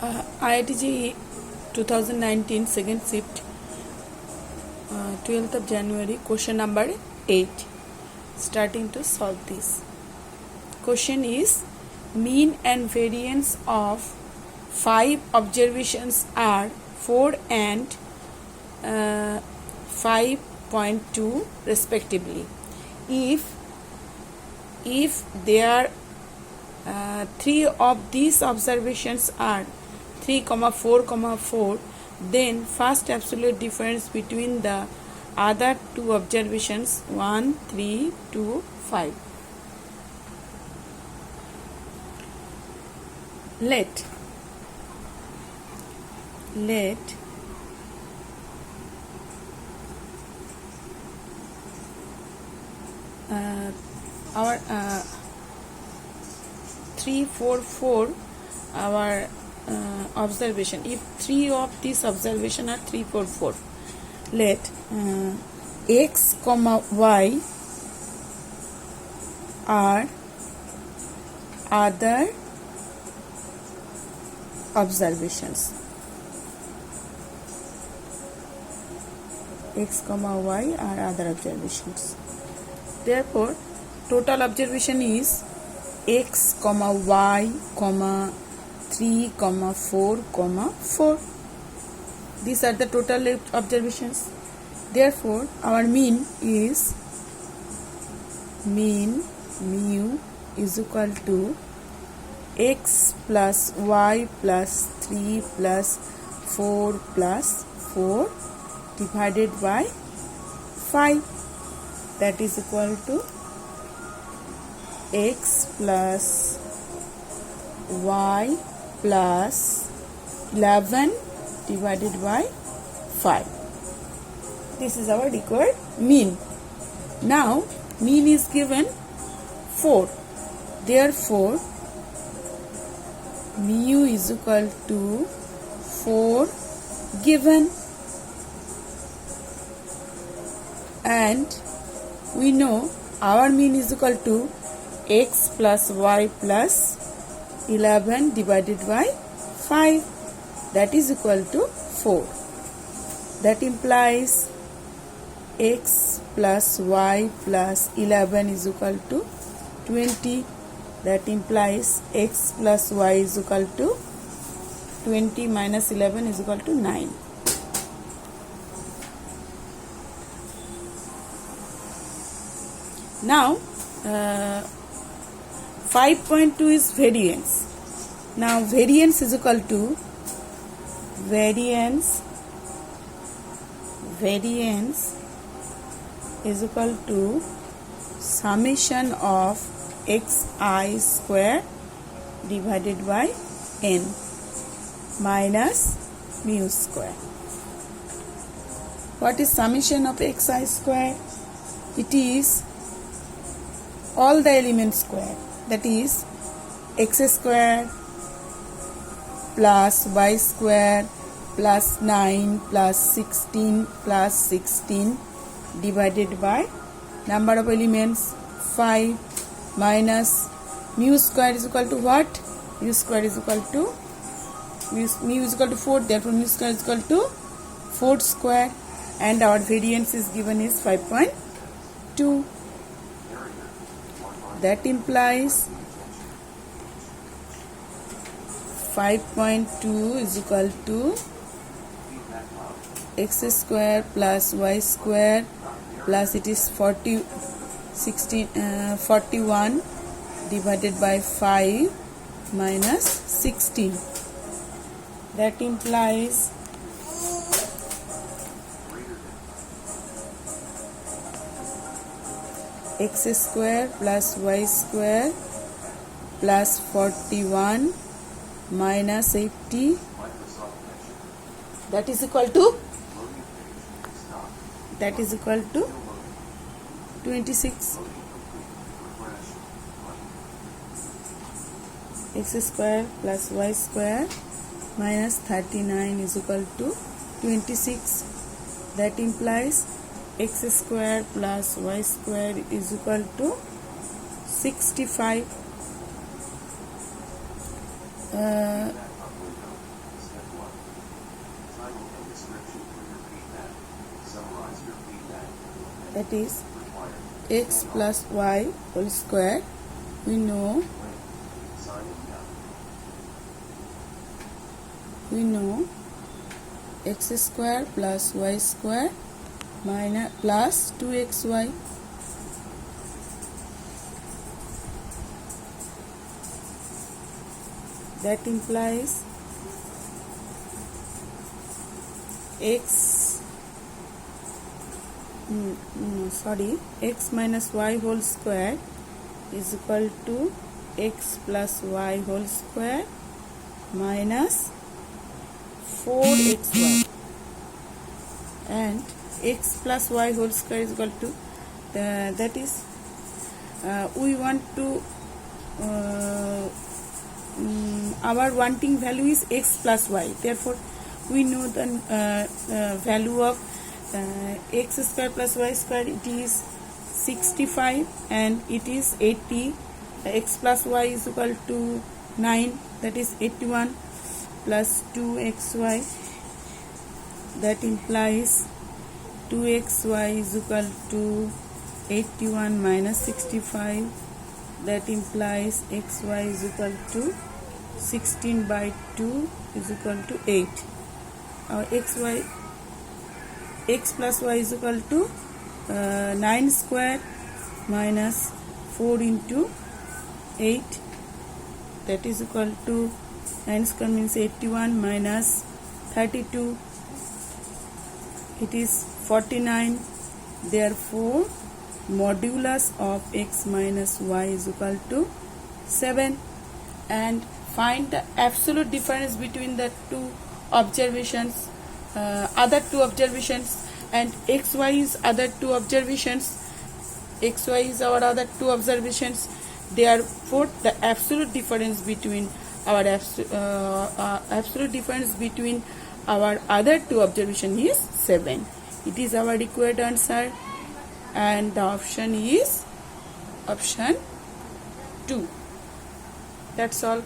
IITG 2019 second shift, 12th of January, question number 8. Starting to solve this. Question is, mean and variance of 5 observations are 4 and 5.2 respectively. If there 3 of these observations are 3, 4, 4, then first absolute difference between the other two observations 1, 3, 2, 5. Let our 3, 4, 4 our observation. If 3 of these observation are 3, 4, 4, let x, y are other observations. X, y are other observations. Therefore, total observation is x, y, 3, 4, 4. These are the total observations. Therefore, our mean is mu is equal to x plus y plus 3 plus 4 plus 4 divided by 5. That is equal to x plus y plus 11 divided by 5. This is our required mean. Now, mean is given 4. Therefore, mu is equal to 4 given, and we know our mean is equal to x plus y plus 11 divided by 5, that is equal to 4. That implies x plus y plus 11 is equal to 20. That implies x plus y is equal to 20 minus 11 is equal to 9. Now, 5.2 is variance. Now, variance is equal to variance is equal to summation of xi square divided by n minus mu square. What is summation of xi square? It is all the elements square, that is x square plus y square plus 9 plus 16 plus 16 divided by number of elements 5 minus mu square is equal to what? Mu square is equal to mu is equal to 4, therefore mu square is equal to 4 square, and our variance is given is 5.2. That implies 5.2 is equal to x square plus y square plus it is 41 divided by 5 minus 16. That implies x square plus y square plus 41 minus 80, that is equal to 26. X square plus y square minus 39 is equal to 26. That implies x square plus y square is equal to 65. that is x plus y whole square. We know x square plus y square minus plus 2xy. That implies x minus y whole square is equal to x plus y whole square minus 4xy, and x plus y whole square is equal to that is we want to our wanting value is x plus y, therefore we know the value of x square plus y square, it is 65 and it is 80. X plus y is equal to 9, that is 81 plus 2xy, that implies 2xy is equal to 81 minus 65, that implies xy is equal to 16 by 2 is equal to 8. Our x plus y is equal to 9 square minus 4 into 8, that is equal to 9 square means 81 minus 32, it is 49. Therefore modulus of x minus y is equal to 7. And find the absolute difference between the two observations, other two observations, and xy is other two observations. Xy is our other two observations. Therefore the absolute difference between our other two observations is 7. It is our required answer, and the option is option 2. That's all.